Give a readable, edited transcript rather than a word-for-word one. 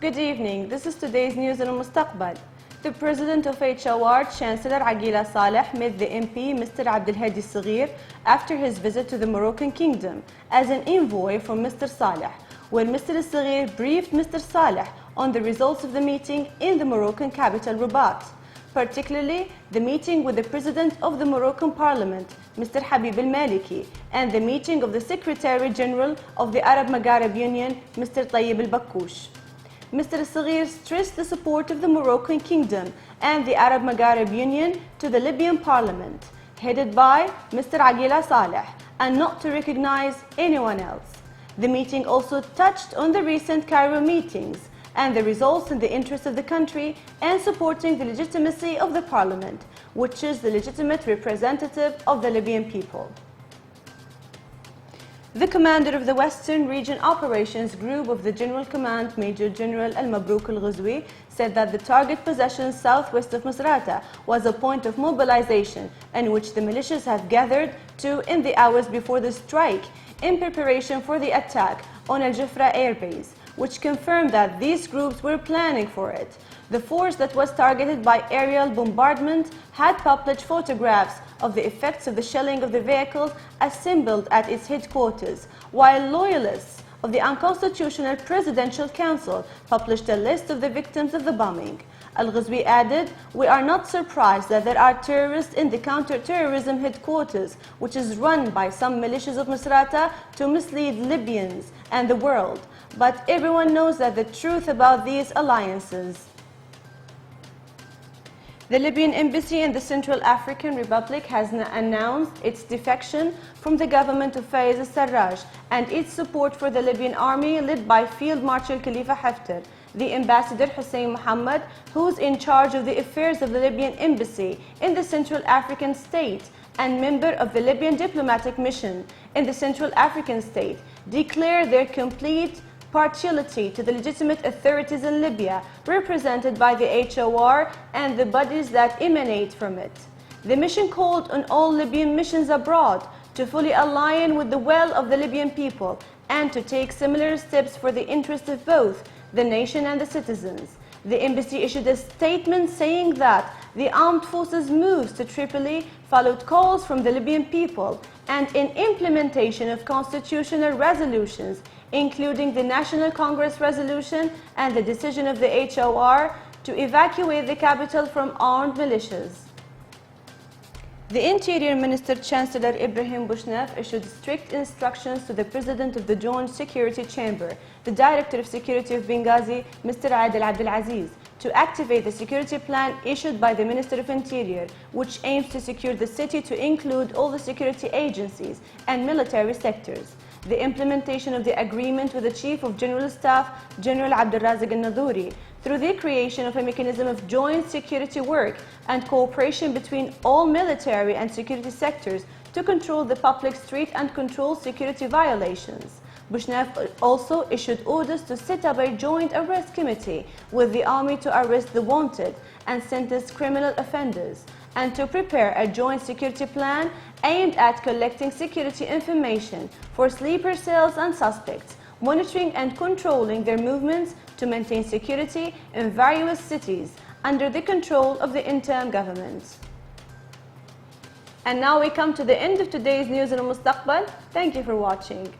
Good evening. This is today's news in المستقبل. The president of HOR, Chancellor Agila Saleh, met the MP, Mr. Abdelhadi Saghir, after his visit to the Moroccan Kingdom as an envoy from Mr. Saleh, where Mr. Saghir briefed Mr. Saleh on the results of the meeting in the Moroccan capital Rabat, particularly the meeting with the president of the Moroccan Parliament, Mr. Habib al-Maliki, and the meeting of the Secretary General of the Arab Maghreb Union, Mr. Tayyib al-Bakkoush. Mr. Saghir stressed the support of the Moroccan Kingdom and the Arab Maghreb Union to the Libyan Parliament, headed by Mr. Agila Saleh, and not to recognize anyone else. The meeting also touched on the recent Cairo meetings and the results in the interest of the country and supporting the legitimacy of the Parliament, which is the legitimate representative of the Libyan people. The commander of the Western Region Operations Group of the General Command, Major General Al-Mabrouk Al-Ghazwi, said that the target possession southwest of Misrata was a point of mobilization in which the militias had gathered to in the hours before the strike in preparation for the attack on Al-Jafra airbase, which confirmed that these groups were planning for it. The force that was targeted by aerial bombardment had published photographs of the effects of the shelling of the vehicles assembled at its headquarters, while loyalists of the unconstitutional Presidential Council published a list of the victims of the bombing. Al-Ghazwi added, "We are not surprised that there are terrorists in the counter-terrorism headquarters, which is run by some militias of Misrata to mislead Libyans and the world. But everyone knows that the truth about these alliances." The Libyan embassy in the Central African Republic has announced its defection from the government of Fayez al-Sarraj and its support for the Libyan army led by Field Marshal Khalifa Haftar. The ambassador Hussein Mohammed, who's in charge of the affairs of the Libyan embassy in the Central African state and member of the Libyan diplomatic mission in the Central African state, declared their complete partiality to the legitimate authorities in Libya, represented by the HOR and the bodies that emanate from it. The mission called on all Libyan missions abroad to fully align with the will of the Libyan people and to take similar steps for the interest of both the nation and the citizens. The embassy issued a statement saying that the armed forces' moves to Tripoli followed calls from the Libyan people and in implementation of constitutional resolutions, including the National Congress resolution and the decision of the HOR to evacuate the capital from armed militias. The Interior Minister Chancellor Ibrahim Bouchnef issued strict instructions to the President of the Joint Security Chamber, the Director of Security of Benghazi, Mr. Adel Abdelaziz, to activate the security plan issued by the Minister of Interior, which aims to secure the city to include all the security agencies and military sectors. The implementation of the agreement with the Chief of General Staff, General Abdelrazak al-Naduri, through the creation of a mechanism of joint security work and cooperation between all military and security sectors to control the public street and control security violations. Bouchnef also issued orders to set up a joint arrest committee with the army to arrest the wanted and sentence criminal offenders, and to prepare a joint security plan aimed at collecting security information for sleeper cells and suspects, monitoring and controlling their movements to maintain security in various cities under the control of the interim government. And now we come to the end of today's news in المستقبل. Thank you for watching.